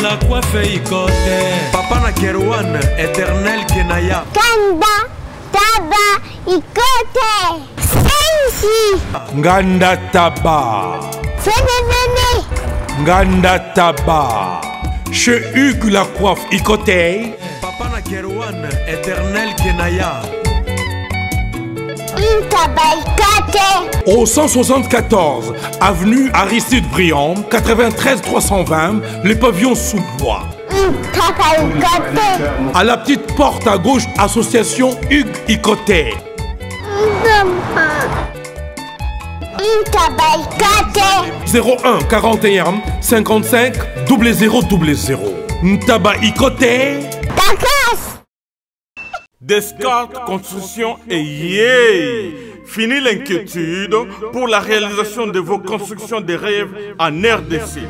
La coiffe ikote Papa na Kerouan, éternel Kenaya Kanda, taba, ikote Sensi Nganda Taba Fene. Nganda Taba Chez Hugues la coiffe ikote Papa na Kerouan, éternel Kenaya Au 174 avenue Aristide Briand, 93 320, les pavillons sous bois. À la petite porte à gauche, association Hugues Ikoté. 01 41 55 0000. Ntaba Ikoté. Descartes Construction et yeah! Fini l'inquiétude pour la réalisation de vos constructions de rêves en RDC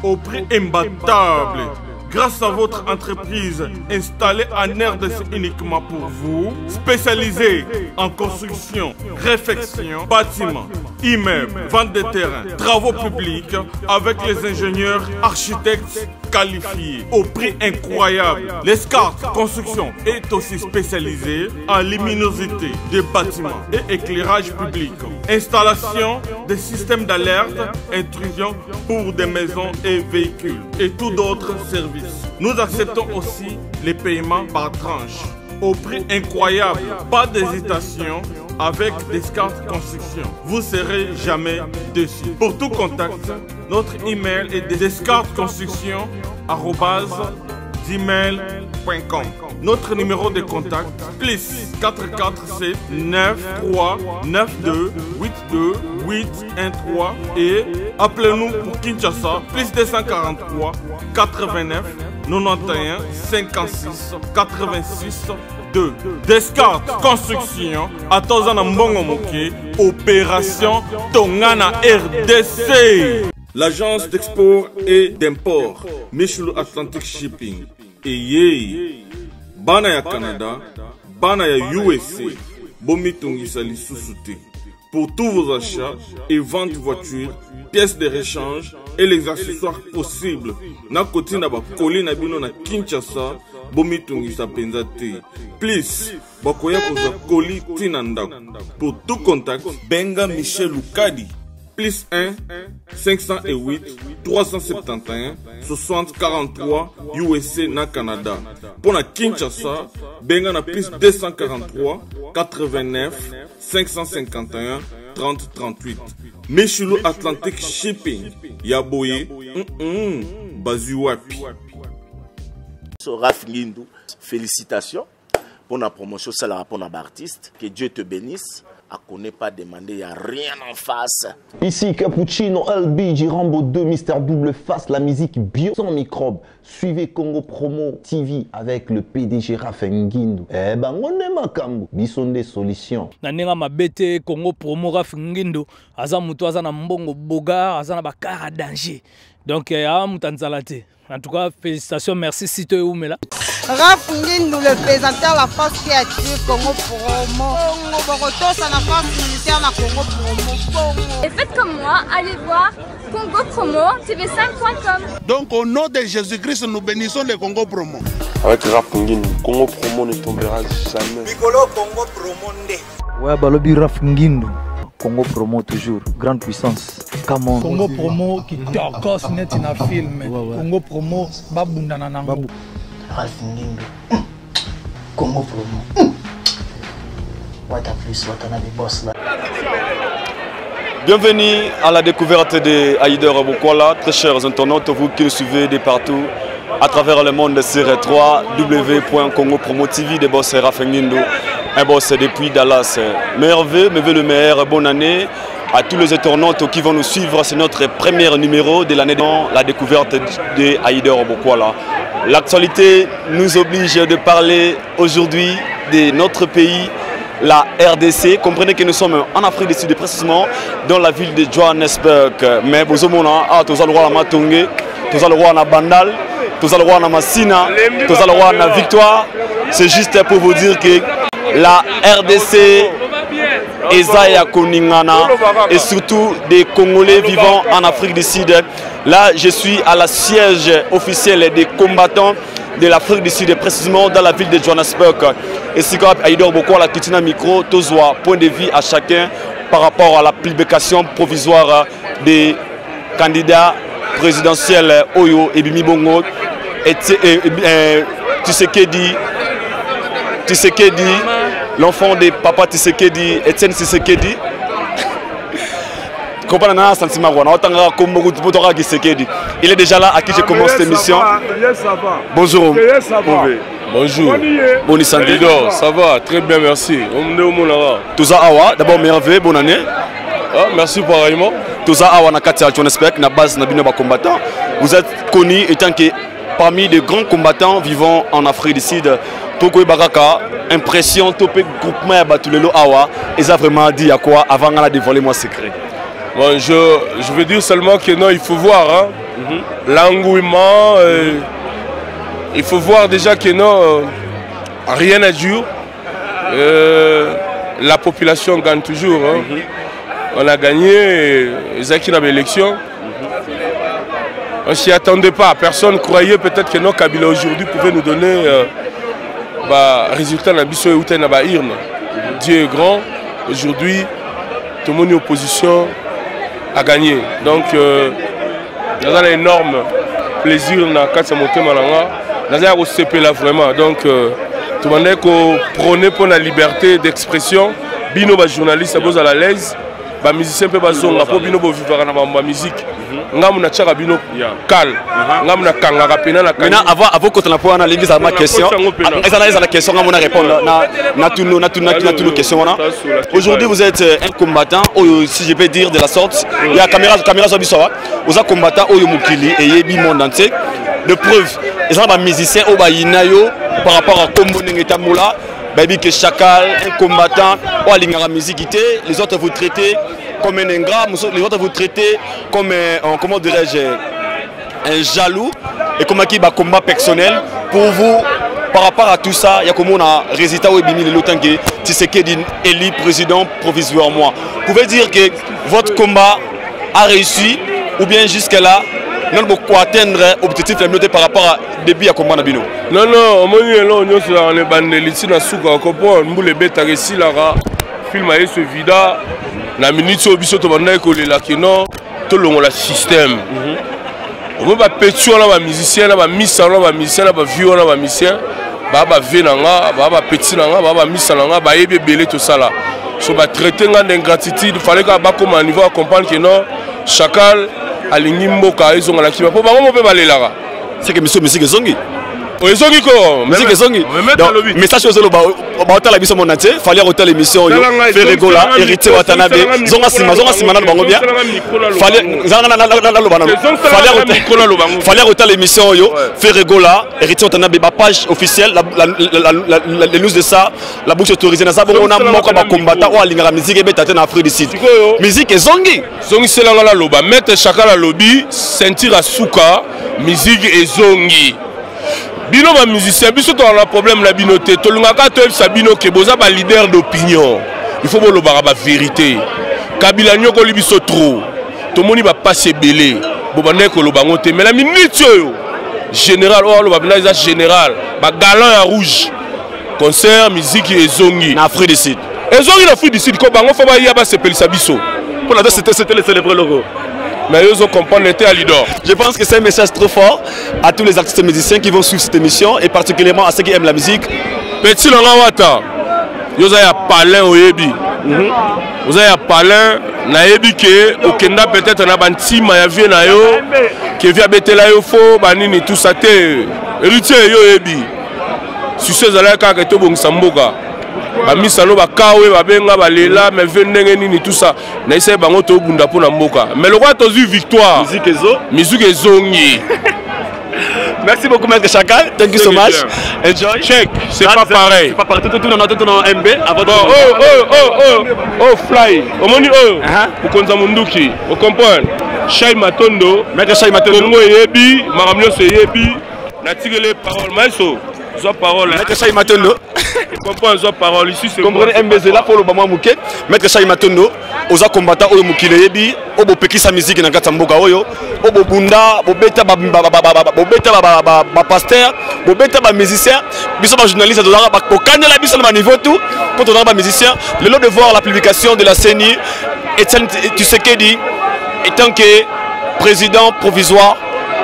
au prix imbattable. Grâce à votre entreprise installée en RDC uniquement pour vous, spécialisée en construction, réfection, bâtiments, immeubles, vente de terrains, travaux publics avec les ingénieurs architectes qualifiés au prix incroyable. Descartes Construction est aussi spécialisée en luminosité des bâtiments et éclairage public. Installation des systèmes d'alerte, intrusion pour des maisons et véhicules et tout d'autres services. Nous acceptons aussi les paiements par tranche au prix incroyable. Pas d'hésitation avec Descartes Construction. Vous ne serez jamais déçus. Pour tout contact, notre email est descartesconstruction@gmail.com. Notre numéro de contact plus 447 93 92 82 813 et appelez-nous pour Kinshasa plus 243 89 91 56 86 2. Descartes Construction à Tozana Mbongo Moké, opération Tongana RDC. L'agence d'export et d'import Michel Atlantic Shipping et yé bana ya Canada, bana ya USA, bomitungisa lisusuté. Pour tous vos achats et ventes de voitures, pièces de rechange et les accessoires possibles, na koti na ba koli na bino na Kinshasa, bomitungisa penzate. Please, bakoya koza koli tinandako. Pour tout contact, benga Michel Lukadi. Plus 1 508 371 60 43 USA na Canada. Pour la Kinshasa, benga na plus 243 89 551 30 38. Michelo Atlantic Shipping. Yaboye, Bazuapi. Raph Ngindou, félicitations pour la promotion, c'est la pour l'artiste. Que Dieu te bénisse. À connaît pas demander, il n'y a rien en face. Ici Cappuccino, LB, Rambo 2, Mister Double Face, la musique bio sans microbes. Suivez Congo Promo TV avec le PDG Raph Ngindou. Eh ben, on est makambo, bisonde solution. Nanenga mabete Congo Promo Raph Ngindou, aza mutu aza na mbongo boga, aza na bakara danger. Donc, mutanzalate. En tout cas, félicitations, merci Sito Oumela. Raph Ngindou, le présentateur de la force créative Congo Promo. Ça la force militaire na Congo Promo. Et faites comme moi, allez voir Congo Promo, tv5.com. Donc au nom de Jésus-Christ, nous bénissons le Congo Promo. Avec Raf Nguindu, Congo Promo ne tombera jamais. Mikolo Congo Promo nde. Ouais, balobi Raf Nguindu. Congo Promo toujours, grande puissance. Come on. Congo Promo qui torcos net in a film. Congo Promo babunda na nango. Raf Nguindu. Congo Promo. What a plus, what a boss là. Bienvenue à la découverte de Haider Bokwala, très chers internautes, vous qui nous suivez de partout à travers le monde sur www.congopromotv de boss Raf Nguindu, un boss depuis Dallas. Merveilleux, le meilleur, bonne année à tous les internautes qui vont nous suivre. C'est notre premier numéro de l'année dans la découverte de Haider Bokwala. L'actualité nous oblige de parler aujourd'hui de notre pays, la RDC. Comprenez que nous sommes en Afrique du Sud, précisément dans la ville de Johannesburg. Mais vous avez le roi Matongé, vous avez le roi Bandal, vous avez le roi Massina, vous avez le roi Victoire. C'est juste pour vous dire que la RDC Ezaya Koningana et surtout des Congolais vivant en Afrique du Sud. Là, je suis à la siège officielle des combattants de l'Afrique du Sud, précisément dans la ville de Johannesburg. Et si quand Haider Bokwala Kitina micro, tozoa point de vue à chacun par rapport à la publication provisoire des candidats présidentiels Oyo et Bimi Bongo. Et Tshisekedi, l'enfant de papa Tshisekedi, Etienne Tshisekedi. Il est déjà là à qui je commence cette émission. Bonjour. Bonjour. Boni santé. Ça va, très bien, merci. Toza Awa, d'abord merveille, bonne année. Ah, merci pareillement. Toza Awa na Katia Johannesburg, na base na bino ba combattant. Vous êtes connu étant que parmi les grands combattants vivant en Afrique du Sud. Toko Baraka, impression, topé groupement Batulelo Awa, ils ont vraiment dit à quoi avant de dévoiler mon secret. Bon, je veux dire seulement que non, il faut voir hein, l'engouement. Il faut voir déjà que non, rien n'est dur. La population gagne toujours. Hein. On a gagné, ils ont gagné l'élection. On ne s'y attendait pas. Personne ne croyait peut-être que non, Kabila aujourd'hui pouvait nous donner résultat dans le Irne. Dieu est grand. Aujourd'hui, tout le monde est opposition à gagner. Donc, il y a un énorme plaisir dans le cadre de mon thème. Nous avons CP là vraiment. Donc, tout le monde est prôné pour la liberté d'expression. Bino, journaliste, à la l'aise. Les musiciens peuvent vivre dans la musique. Maintenant, avant qu'on ait pour analyser ma question, la question à répondre à toutes nos questions. Aujourd'hui, vous êtes un combattant, si je peux dire de la sorte, il y a caméra sur Bissoa, vous êtes combattant au Mukili et Yebi monde entier. De preuve, ils sont des musiciens au Bayinayo par rapport à Kombo Nengetamula, Baby que Chakal, un combattant, ou à la musique, les autres vous traitez comme un ingrat, les autres vous traitez comme un, comment dirais-je, un jaloux et comme un combat personnel. Pour vous, par rapport à tout ça, il y a comme un résultat où il y a longtemps que Tshisekedi élu président provisoirement. Vous pouvez dire que votre combat a réussi ou bien jusque-là, nous pouvons atteindre l'objectif par rapport à début à combat Nabino. Non, non, on est bandé ici dans Souka, on est bête à réussir là, film à ce vida. La minute où biso to banda ko le lakino to longo la système. On va pétuer là musicien là missa là musicien là vieux là musicien ba venanga ba petit nanga ba missa nanga ba yebe belé tout ça là. So ba traiter nga d'ingratitude, fallait que ba comme niveau à comprendre que non Chakal alingi mboka ezonga la kiba po ba mo pe balela. C'est que monsieur musique zongi. Ezongi ko musique ezongi. Message aux loba ba la mission monaté, fallait retourner l'émission yo faire rigola héritier Watanabe. Zonga sima na bango bien. Fallait retourner l'émission yo faire rigola héritier Watanabe ba page officielle les news de ça, la bouche autorisée na ça bon on a moko ba combattant ou alinga musique betata na Afrique du Sud. Musique ezongi. Zongi c'est la loba mettre chacun la lobby, sentir à souka, musique ezongi. Bino ba musicien, biso to na problème la binoté, to lungaka to sabino ke boza ba leader d'opinion. Il faut bolo ba vérité. Kabila nyoko libiso trop. tomoni ba passe belé bobandé ko lobango te mais la minute yo général oh lobabina général ba galant ya rouge concert musique ezongi na Afrique du Sud ezongi na Afrique du Sud ko bango fa ba ya ba sepelisa biso pour la deux c'était le célébrer logo. Mais ils ont compris l'été à Lidor. Je pense que c'est un message trop fort à tous les artistes et musiciens qui vont suivre cette émission et particulièrement à ceux qui aiment la musique. Petit Langawata, vous avez un palin au Yebi. Vous avez un palin, na Yebi que au Kenda peut-être na banti mayavi na yo, qui vient betela yo fo, banini tout ça te. Héritier yo Yebi. Si ces allez quand que tu bon samboka. Bamisano bakawe babenga balela mais venenge nini tout ça na essaye bango to bunda pona mboka mais le roi tozu victoire musique ezongi. Merci beaucoup Maître Chakal, thank you so much. Enjoy. Check, c'est pas pareil. C'est pas pareil. Tout dans MB avant de oh fly. Omoni pour konza munduki. Vous comprenez? Shai Matondo, Maître Shai Matondo. Kongo yebi, maramio se yebi. Na tigele parole maïso. Soit parole. Maître Shai Matondo. Comprends soit parole ici c'est. Comprenez MBZ là pour le bama mouké. Maître Shai Matondo, oza combattant oyo mukile yebi, obo pekisa musique na katamboka oyo, obo bunda, bobeta ba pasteur, bobeta ba musicien, biso ba journaliste doza ba kokanya la biso na niveau tout, quand on a ba musicien, le lot de voir la publication de la CENI Etienne Tshisekedi étant que président provisoire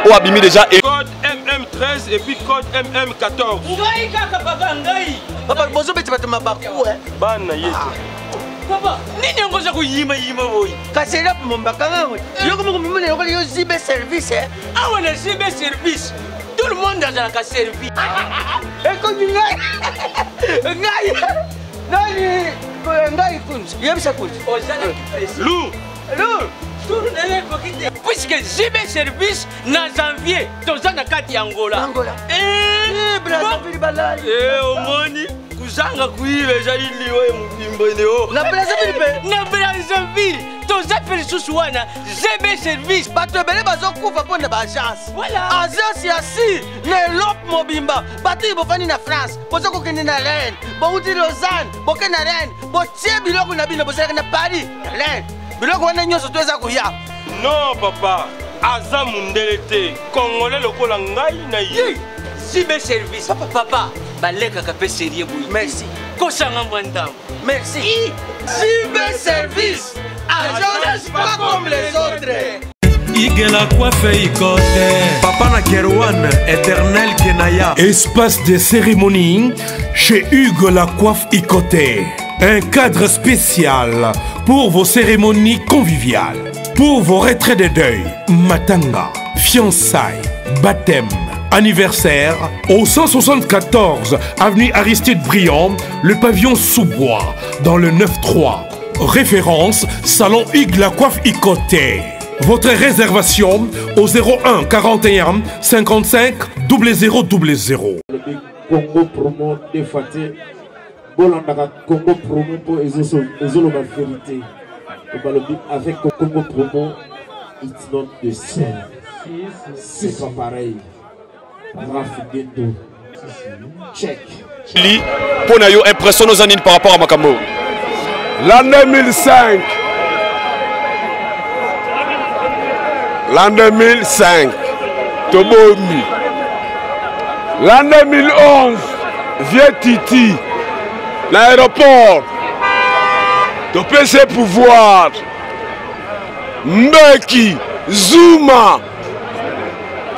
au abimi déjà et code MM13 et puis code MM14. Ngai kaka papa ngai. Papa bozo beti batama baku Bana yetu. Papa, nini ngoza kuyima boy. Kasela mombaka ngawe. Yoko mo mimene yoko yo zibe service Ah on a zibe service. Tout le monde a la servi. Et comme ngai. Ngai kunzi. Yebisa kunzi. Lou. Puisque j'ai service na janvier, toza na kati ya Angola. Brazzaville balai. Omoni kuzanga kuive zaidi wewe mubimbo leo. Na Brazzaville, toza pelisusu wana, j'ai service. Bato ebele bazokufa pona ba agence. Voilà. Agence ya si, ne lop mobimba. Bato ibofani na France, bozo kokende na Rennes, bo uti Lausanne, boke na Rennes, bo tie biloko na bino bozalaka na Paris, Rennes. Non papa, aza mundele te, Congolais lokola ngai na ye. Zibe service. Papa, baleka ka pe sérieux boui. Merci. Kosanga mwanda. Merci. Zibe service. Agence pas comme les autres. Igela coiffe ikote. Papa na Kerouan, éternel Kenaya. Espace de cérémonie chez Hugues la coiffe Ikote. Un cadre spécial pour vos cérémonies conviviales, pour vos retraits de deuil, matanga, fiançailles, baptême, anniversaire, au 174 avenue Aristide Briand, le pavillon sous-bois, dans le 9-3. Référence, Salon Hugues la coiffe Ikote. Votre réservation au 01 41 55 0000. Congo promo défaté. Bolandaka Congo promo pour ezoloba vérité. Avec Congo promo, it's not the same. C'est pas pareil. Check. Pour Nayo, impression nos années par rapport à Makambo. L'an 2005. L'an 2005. Tobomi. L'an 2011. Vieux Titi. L'aéroport. De PC pouvoir. Mbeki. Zuma.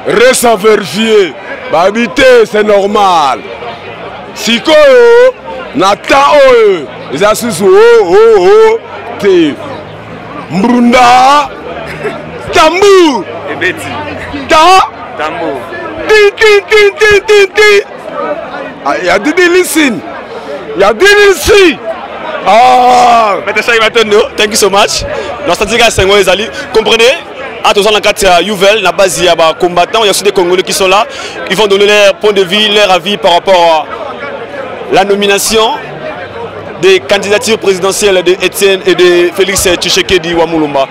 Reste à vérifier. Habiter, c'est normal. Siko, Nata, les assis, T. Mbrunda, Tambour, Ta, Tambour, il y a des délicines. Il y a des délicines. Ah, thank you so much. Dans cette séquence, comprenez? À tous en la Youvel, la base il y a des combattants, il y a aussi des Congolais qui sont là, ils vont donner leur point de vue, leur avis par rapport à la nomination des candidatures présidentielles de Etienne et de Félix Tshisekedi Wamulumba.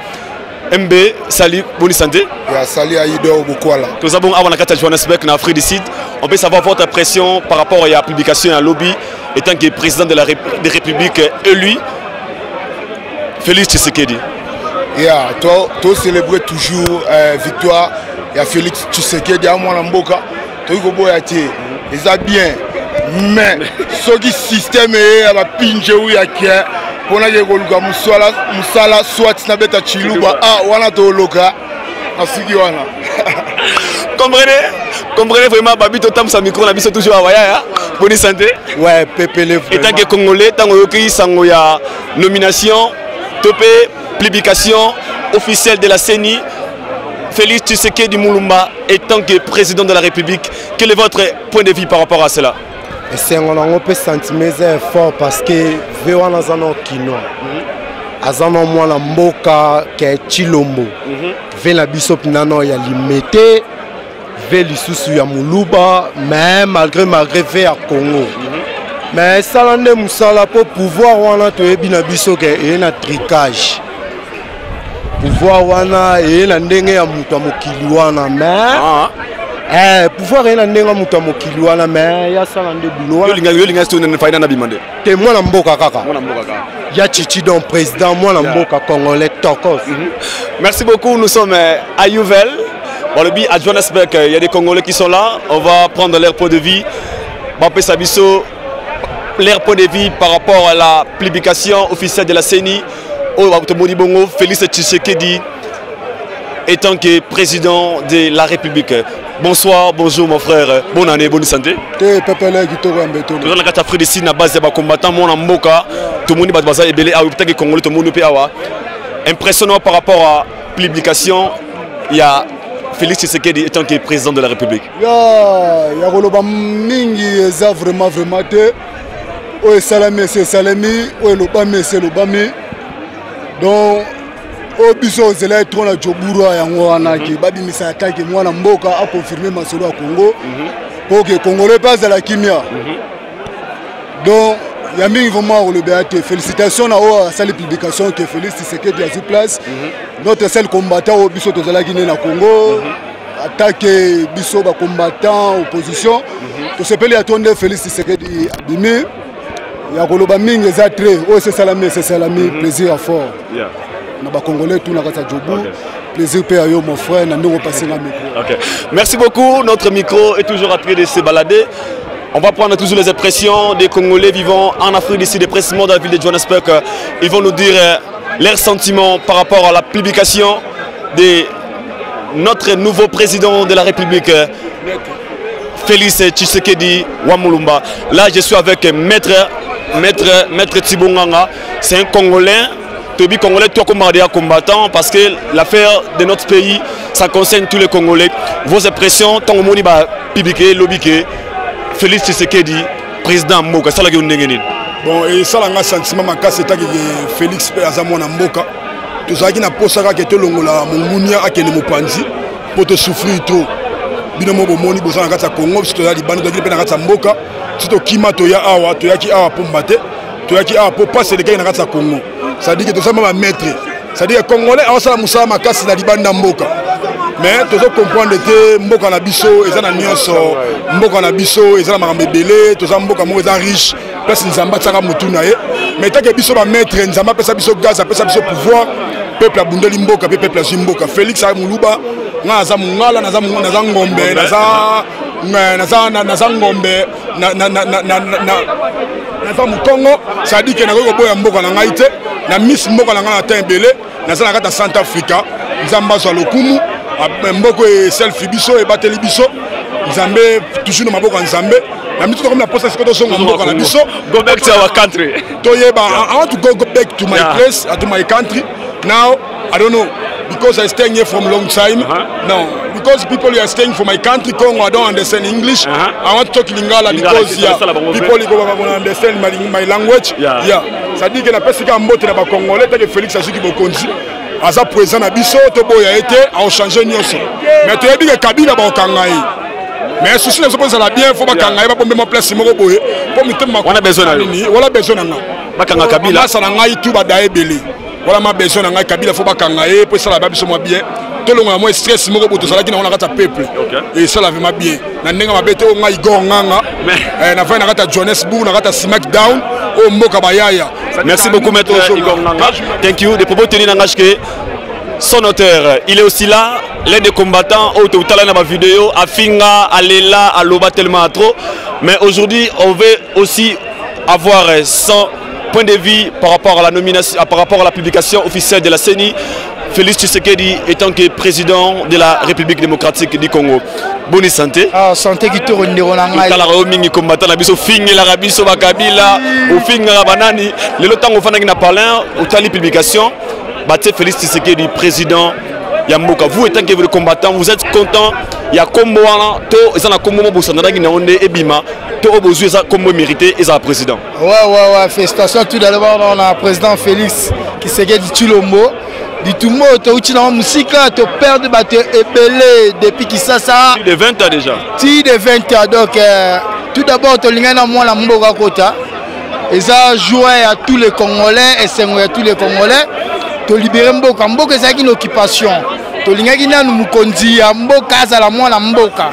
MB, salut, bonne santé. Salut Aïdo Bukwala. Nous avons avant la carte Johannesburg en Afrique du Sud. On peut savoir votre impression par rapport à la publication et à lobby étant que président de la République élu, Félix Tshisekedi. Yeah, toi célébrer toujours victoire. Il y a Félix Tshisekedi à moi Mboka. Toi il faut y ça bien. Mais ce qui système est la pinche où il y a qui pour na yego luka musala soit na beta chiluba wana to loka asiki wana. Comprenez vraiment Babito tam sa micro na biso toujours awaya bonne santé. Ouais, pépélé vraiment. Et tant que congolais tant que sango ya nomination topé publication officielle de la CENI. Félix Tshisekedi Mulumba, étant que président de la République, quel est votre point de vue par rapport à cela? C'est un peu sentiment fort parce que Véwana Zano Kino, Azano Mwana Mboka, qui est Chilombo, Véla Bisop Nano ya limité, Véli Soussou ya Muluba, mais malgré fait à Congo. Mais ça l'en est Moussala pour pouvoir Wana Toebina Biso qui est un tricage. Pouvoir wana et la ndenge ya mutu mokili wana mais pouvoir et la ndenge ya mutu mokili wana mais ya sala nde bulo wana yo linga sto na faina na bimande te mwana mboka kaka ya Chichi donc président mwana mboka congolais tokos. Merci beaucoup, nous sommes à Youvel dans le but à Johannesburg. Il y a des Congolais qui sont là, on va prendre leur point de vue Bapé Sabiso, leur point de vue par rapport à la publication officielle de la CENI. Félix Tshisekedi étant que président de la République. Bonsoir, bonjour mon frère, bonne année, bonne santé. Impressionnant par rapport à la publication, il y a Félix Tshisekedi étant que président de la République. Il y a vraiment oui, Salami, c'est Salami, oui, Lobami, c'est Lobami. Donc, au biso c'est là trop na Jobura ya ngwana ki babi misa attaque mwana mboka a confirmé masolo à Congo pour que Congolais passe à la kimia. Donc, Yami vraiment le BAT. Félicitations à la publication que Félix Tshisekedi a sur place. Notre seul combattant au biso de la Guinée na Congo. Attaque biso ba combattant opposition. Tout ce pays attendait Félix Tshisekedi abimi. Il y a Goloba Ming et Zatre, oh c'est Salami, plaisir à fort. On a Congolais, tout n'a pas de plaisir à yo mon frère, on a passé la micro. Merci beaucoup, notre micro est toujours en train de se balader. On va prendre toujours les impressions des Congolais vivant en Afrique d'ici, des précisément dans la ville de Johannesburg. Ils vont nous dire leurs sentiments par rapport à la publication de notre nouveau président de la République. Félix Tshisekedi Wamulumba. Là, je suis avec Maître Tsibonganga. C'est un Congolais. Tobi Congolais, toi comme combattant, parce que l'affaire de notre pays, ça concerne tous les Congolais. Vos impressions, tant que vous avez publié, lobbyé, Félix Tshisekedi, président Mboka, ça l'a gagné. Bon, et ça l'a sentiment, c'est que Félix Azamona Mboka. Tout ça qui n'a pas ça que tout le monde a mon akene mopanzi pour te souffrir trop. Binomo bomoni bozana kata Congo si toza libano toza pena kata mboka si to kima to ya awa to yaki awa pour mbate to yaki awa pour passer les gars na kata Congo ça dit que to ça ma maître ça dit que congolais awa sala musala makasi na libanda mboka mais tozo comprendre que mboka na biso eza na nyonso mboka na biso eza na makambo ebele toza mboka mo eza riche place nzamba tsaka mutu na ye mais tant que biso ba maître nzamba pesa biso gaz pesa biso pouvoir peuple abundeli mboka pe peuple azimboka Félix Muluba naza mungala naza ngombe naza ngombe naza mukongo ça dit que na ko boya mboka na ngai te na miss mboka na ngai na tembele naza na kata Centre Africa nzamba zo lokumu mboko e selfie biso e bateli biso nzambe toujours na maboko nzambe na mitu comme la poste ce que to songa mboka na biso go back to our country to yeba I want to go back to my place to my country now I don't know because I staying here from long time. No, because people are staying for my country, Congo, I don't understand English. I want to talk Lingala because people understand my language. Ça dit que la personne qui a monté là-bas Congolais, que Félix Azuki Bokonzi, à sa présence à Bisso, Tobo a été à changer Nyonso. Mais tu as dit que Kabila va au Kangaï. Mais ceci ne se pose à la bien, il faut pas Kangaï, pas pour me placer mon boy. Pour me mettre on a besoin de lui. On a besoin de lui. Bakanga Kabila. Ça n'a pas tout badaé belé. Voilà ma besoin de Kabila, faut pas Kangaï, pour ça la Bisso moi bien. Tout le monde stress mon bout, ça là qui n'a pas de peuple. Et ça la veut ma bien. Na nenga ma bête au ngai gonganga. Na va na kata Johannesburg, na kata Smackdown, au Moka Bayaya. Merci beaucoup maître Igor Nanga. Thank you. Des propos tenus dans que son auteur, il est aussi là, l'un des combattants, au total dans ma vidéo, Afinga, Alela, Aloba tellement trop. Mais aujourd'hui, on veut aussi avoir son point de vue par rapport à la nomination, par rapport à la publication officielle de la CENI. Félix Tshisekedi étant que président de la République démocratique du Congo. Bonne santé. Ah, santé qui te rendira en Angaï. Kala roaming combattant na biso fingi la rabiso bakabila, au finga banani. Le temps au fana na parlé, au tali publication, batte Félix Tshisekedi président Yamboka. Vous étant que vous combattant, vous êtes content. Il y a comme moi to ezana comme moi bosana na onde ebima to obozu eza comme mérité eza président. Ouais, félicitations tout d'abord on a président Félix Tshisekedi Tshilombo. Du tout mot, tu as dans la musique, tu perds de battre épelé depuis qui ça. Tu de 20 ans déjà. Tu de 20 ans, donc tout d'abord, tu as dans moi la Mboka Kota. Et ça joue à tous les Congolais, et c'est à tous les Congolais. Tu libères Mboka. Mboka, c'est une occupation. Tu as nous Mukondi, Mboka, c'est la moi la Mboka.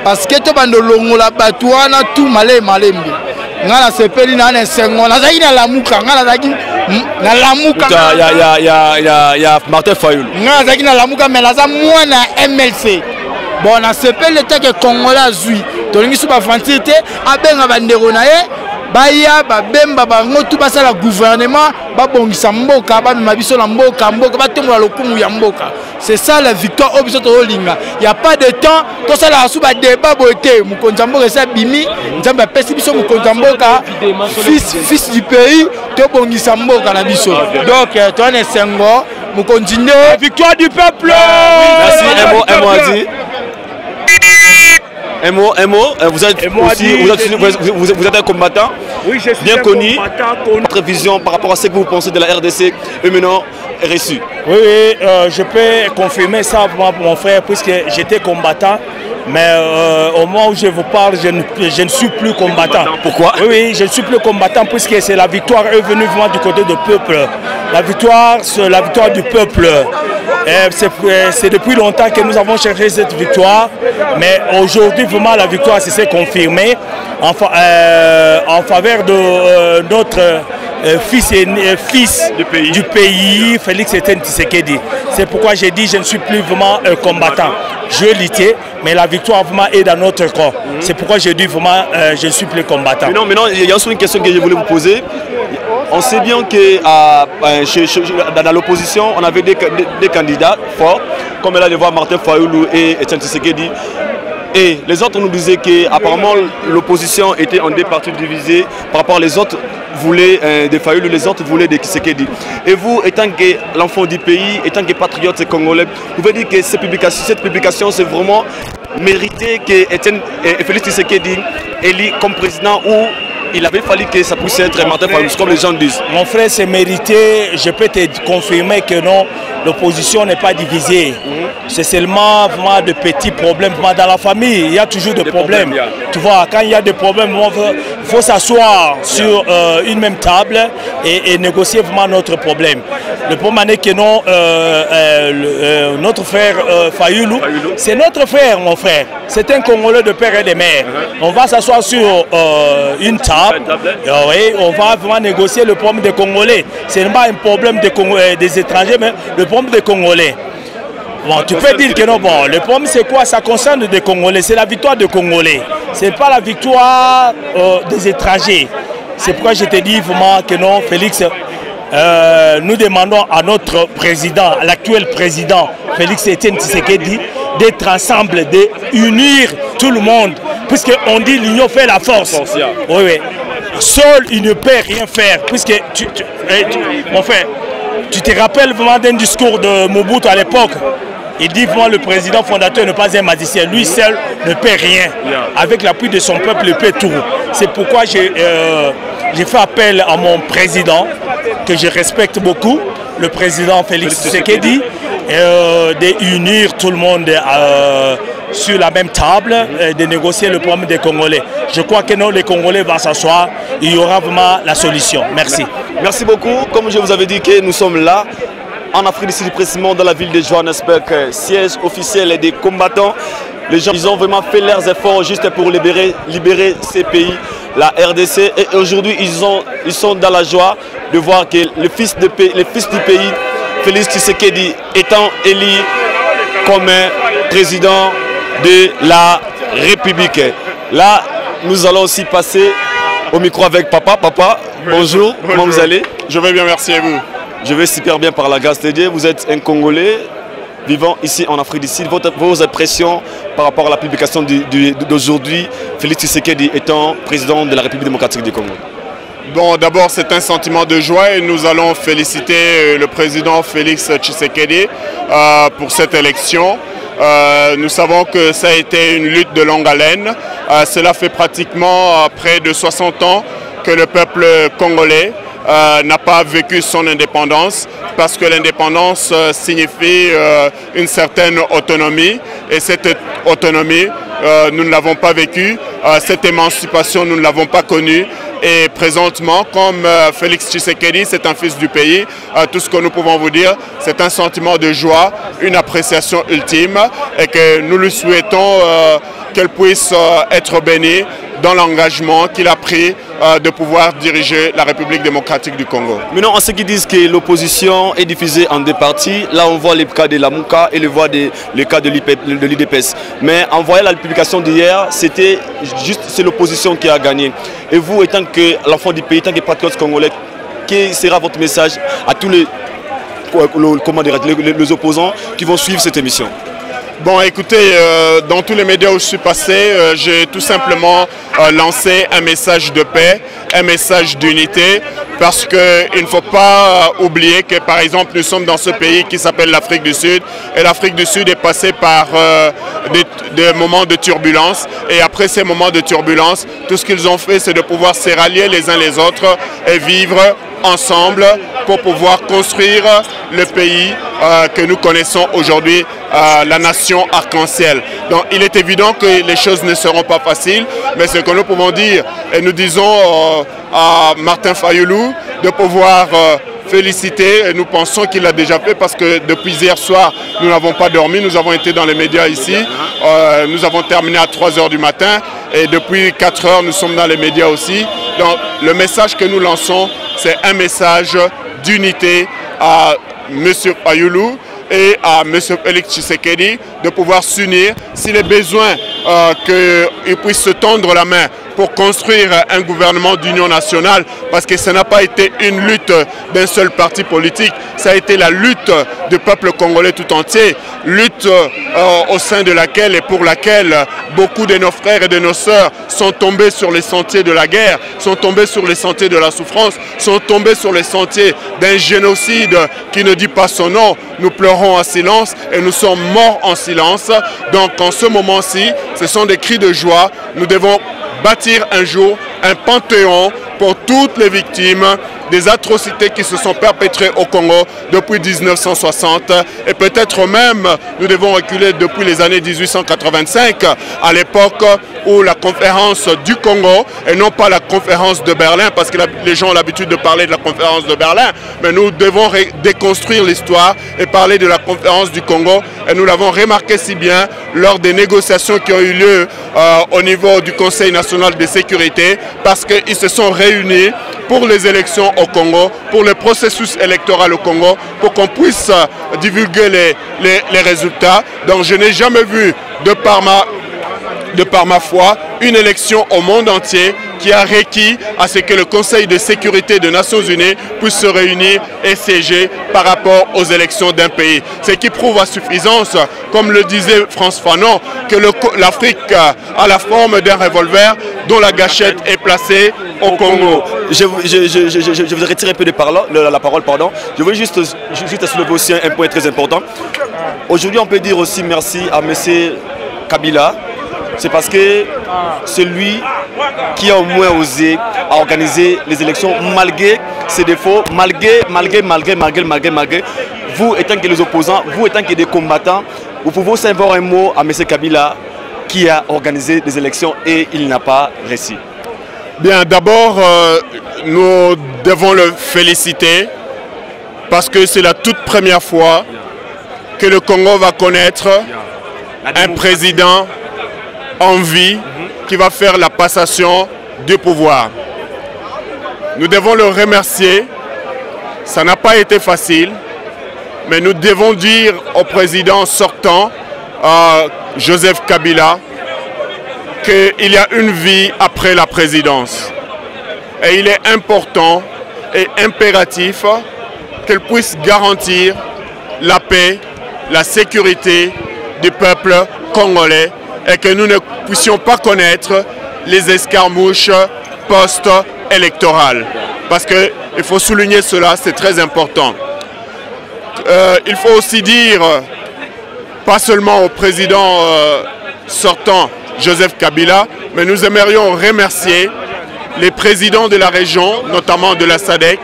Parce que tu as dans le la batouana, tout malé. Ngala sepeli na nsengo na zaina la muka ngala zaki na la muka ya Martin Fayulu ngala zaki na la muka mais la za mwana MLC bon na sepeli teke Congolais zui tolingi su ba fantité abenga bandeko na ye baya babemba bango tu basala gouvernement babongisa mboka bamema biso na mboka batombola lokumu ya mboka. C'est ça la victoire au biso to linga. Il y a pas de temps to ça la suba débat boté mukonza mboka ça bimi nzamba pesi biso mukonza mboka fils du pays to bongisa mboka na biso. Donc to on sengo mukonzinde victoire du peuple. Merci un mot, vous êtes aussi, vous êtes un combattant, oui, je suis bien connu. Combattant. Votre vision par rapport à ce que vous pensez de la RDC est maintenant reçue. Oui, je peux confirmer ça pour mon frère, puisque j'étais combattant. Mais au moment où je vous parle, je ne suis plus combattant. Pourquoi? Oui, je ne suis plus combattant puisque c'est la victoire est venue vraiment du côté du peuple. La victoire, c'est la victoire du peuple. C'est depuis longtemps que nous avons cherché cette victoire. Mais aujourd'hui, vraiment, la victoire s'est confirmée en faveur de notre fils du pays, Félix Tshisekedi. C'est pourquoi j'ai dit je ne suis plus vraiment combattant. Je l'étais, mais la victoire vraiment est dans notre corps. C'est pourquoi j'ai dit vraiment je ne suis plus combattant. Maintenant, il y a aussi une question que je voulais vous poser. On sait bien que dans l'opposition, on avait des candidats forts, comme là de voir Martin Fayulu et Etienne Tshisekedi. Et les autres nous disaient qu'apparemment l'opposition était en deux parties divisées. Par rapport aux autres voulaient des Fayulu, les autres voulaient des Tshisekedi. Et vous, étant que l'enfant du pays, étant que patriote congolais, vous pouvez dire que cette publication, c'est vraiment mérité que Félix Tshisekedi élit comme président ou il avait fallu que ça puisse être Martin Fayulu, comme les gens disent. Mon frère, c'est mérité. Je peux te confirmer que non, l'opposition n'est pas divisée. C'est seulement vraiment de petits problèmes. Dans la famille, il y a toujours des problèmes. Tu vois, quand il y a des problèmes, il faut s'asseoir sur une même table et négocier vraiment notre problème. Le problème est que non, notre frère Fayulu, c'est notre frère, mon frère. C'est un Congolais de père et de mère. On va s'asseoir sur une table. Oui, on va vraiment négocier le problème des Congolais. Ce n'est pas un problème des étrangers, mais le problème des Congolais. Bon, tu peux dire que non, bon, le problème c'est quoi? Ça concerne des Congolais, c'est la victoire des Congolais. Ce n'est pas la victoire des étrangers. C'est pourquoi je te dis vraiment que non, Félix, nous demandons à notre président, à l'actuel président, Félix Etienne Tshisekedi, d'être ensemble, d'unir tout le monde. Puisqu'on dit l'union fait la force. Oui, oui. Seul, il ne peut rien faire. Puisque, mon frère, tu te rappelles vraiment d'un discours de Mobutu à l'époque. Il dit vraiment le président fondateur n'est pas un magicien. Lui seul ne peut rien. Avec l'appui de son peuple, il peut tout. C'est pourquoi j'ai fait appel à mon président, que je respecte beaucoup, le président Félix Tshisekedi, d'unir tout le monde sur la même table, de négocier le problème des Congolais. Je crois que non, les Congolais vont s'asseoir, il y aura vraiment la solution. Merci. Merci beaucoup. Comme je vous avais dit que nous sommes là, en Afrique du Sud, précisément dans la ville de Johannesburg, siège officiel des combattants. Les gens, ils ont vraiment fait leurs efforts juste pour libérer ces pays, la RDC. Et aujourd'hui, ils sont dans la joie de voir que les fils du pays Félix Tshisekedi étant élu comme président de la République. Là, nous allons aussi passer au micro avec Papa. Papa, bonjour, comment vous allez? Je vais bien, merci à vous. Je vais super bien par la grâce de Dieu. Vous êtes un Congolais vivant ici en Afrique du Sud. Vos impressions par rapport à la publication d'aujourd'hui, Félix Tshisekedi étant président de la République démocratique du Congo? Bon, d'abord, c'est un sentiment de joie et nous allons féliciter le président Félix Tshisekedi pour cette élection. Nous savons que ça a été une lutte de longue haleine. Cela fait pratiquement près de 60 ans que le peuple congolais n'a pas vécu son indépendance, parce que l'indépendance signifie une certaine autonomie, et cette autonomie, nous ne l'avons pas vécue, cette émancipation, nous ne l'avons pas connue. Et présentement, comme Félix Tshisekedi, c'est un fils du pays, tout ce que nous pouvons vous dire, c'est un sentiment de joie, une appréciation ultime, et que nous lui souhaitons qu'elle puisse être bénie dans l'engagement qu'il a pris de pouvoir diriger la République démocratique du Congo. Maintenant, en ce qui disent que l'opposition est divisée en deux parties, là on voit le cas de la Mouka et le cas de l'IDPS. Mais en voyant la publication d'hier, c'était juste l'opposition qui a gagné. Et vous, étant que l'enfant du pays, étant que patriote congolais, quel sera votre message à tous les opposants qui vont suivre cette émission? Bon, écoutez, dans tous les médias où je suis passé, j'ai tout simplement lancé un message de paix, un message d'unité, parce qu'il ne faut pas oublier que, par exemple, nous sommes dans ce pays qui s'appelle l'Afrique du Sud, et l'Afrique du Sud est passée par des moments de turbulence, et après ces moments de turbulence, tout ce qu'ils ont fait, c'est de pouvoir se rallier les uns les autres et vivre ensemble pour pouvoir construire le pays que nous connaissons aujourd'hui, la nation arc-en-ciel. Donc il est évident que les choses ne seront pas faciles, mais ce que nous pouvons dire, et nous disons à Martin Fayulu de pouvoir féliciter, et nous pensons qu'il l'a déjà fait parce que depuis hier soir, nous n'avons pas dormi, nous avons été dans les médias ici, nous avons terminé à 3 h du matin, et depuis 4 h, nous sommes dans les médias aussi. Donc le message que nous lançons, c'est un message d'unité à M. Fayulu et à M. Félix Tshisekedi de pouvoir s'unir s'il est besoin qu'ils puissent se tendre la main pour construire un gouvernement d'union nationale, parce que ça n'a pas été une lutte d'un seul parti politique, ça a été la lutte du peuple congolais tout entier, lutte au sein de laquelle et pour laquelle beaucoup de nos frères et de nos sœurs sont tombés sur les sentiers de la guerre, sont tombés sur les sentiers de la souffrance, sont tombés sur les sentiers d'un génocide qui ne dit pas son nom. Nous pleurons en silence et nous sommes morts en silence. Donc en ce moment-ci, ce sont des cris de joie. Nous devons bâtir un jour un panthéon pour toutes les victimes des atrocités qui se sont perpétrées au Congo depuis 1960, et peut-être même nous devons reculer depuis les années 1885, à l'époque où la conférence du Congo, et non pas la conférence de Berlin, parce que les gens ont l'habitude de parler de la conférence de Berlin, mais nous devons déconstruire l'histoire et parler de la conférence du Congo, et nous l'avons remarqué si bien lors des négociations qui ont eu lieu au niveau du Conseil national de sécurité, parce qu'ils se sont réunis pour les élections au Congo, pour le processus électoral au Congo, pour qu'on puisse divulguer les résultats. Donc je n'ai jamais vu, de par ma foi, une élection au monde entier qui a requis à ce que le Conseil de sécurité des Nations Unies puisse se réunir et siéger par rapport aux élections d'un pays. Ce qui prouve à suffisance, comme le disait France Fanon, que l'Afrique a la forme d'un revolver dont la gâchette est placée au Congo. Je vous retire un peu de la parole. Pardon. Je veux juste soulever aussi un point très important. Aujourd'hui, on peut dire aussi merci à M. Kabila. C'est parce que c'est lui qui a au moins osé à organiser les élections malgré ses défauts, malgré vous étant que les opposants, vous étant que des combattants, vous pouvez aussi avoir un mot à M. Kabila qui a organisé des élections et il n'a pas réussi. Bien, d'abord, nous devons le féliciter parce que c'est la toute première fois que le Congo va connaître un président en vie qui va faire la passation du pouvoir. Nous devons le remercier. Ça n'a pas été facile, mais nous devons dire au président sortant, Joseph Kabila, qu'il y a une vie après la présidence. Et il est important et impératif qu'elle puisse garantir la paix, la sécurité du peuple congolais et que nous ne puissions pas connaître les escarmouches post-électorales. Parce qu'il faut souligner cela, c'est très important. Il faut aussi dire, pas seulement au président sortant, Joseph Kabila, mais nous aimerions remercier les présidents de la région, notamment de la SADC,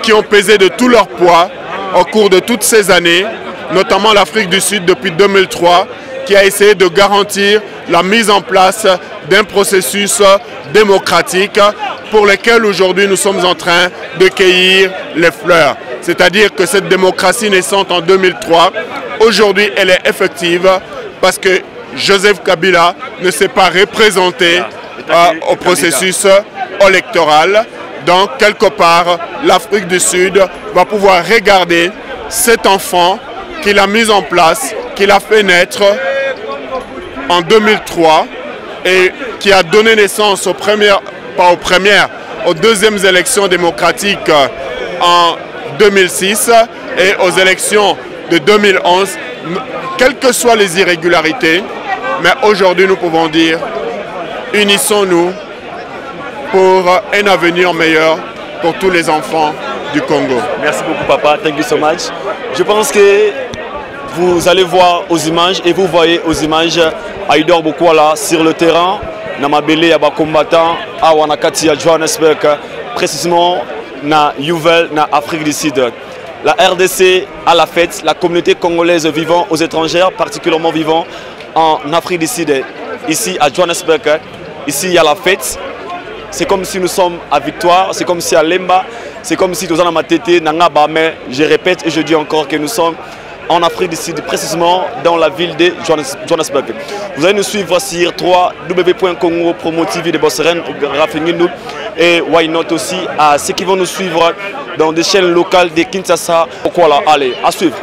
qui ont pesé de tout leur poids au cours de toutes ces années, notamment l'Afrique du Sud depuis 2003, qui a essayé de garantir la mise en place d'un processus démocratique pour lequel aujourd'hui nous sommes en train de cueillir les fleurs. C'est-à-dire que cette démocratie naissante en 2003, aujourd'hui elle est effective parce que Joseph Kabila ne s'est pas représenté au processus électoral. Donc, quelque part, l'Afrique du Sud va pouvoir regarder cet enfant qu'il a mis en place, qu'il a fait naître en 2003 et qui a donné naissance aux deuxièmes élections démocratiques en 2006 et aux élections de 2011, quelles que soient les irrégularités. Mais aujourd'hui, nous pouvons dire, unissons-nous pour un avenir meilleur pour tous les enfants du Congo. Merci beaucoup, papa. Thank you so much. Je pense que vous allez voir aux images et vous voyez aux images Aïdor Bokwala sur le terrain. Namabele Yaba combattant à Wanakati à Johannesburg, précisément na Yuvel, na Afrique du Sud. La RDC a la fête, la communauté congolaise vivant aux étrangers, particulièrement vivant en Afrique du Sud, ici à Johannesburg, ici il y a la fête. C'est comme si nous sommes à Victoire, c'est comme si à Lemba, c'est comme si nous sommes à Matete, Nangaba, mais je répète et je dis encore que nous sommes en Afrique du Sud, précisément dans la ville de Johannesburg. Vous allez nous suivre sur www.congopromotv de Bosseren, Rafingindou et Why Not aussi, à ceux qui vont nous suivre dans des chaînes locales de Kinshasa. Voilà, allez, à suivre.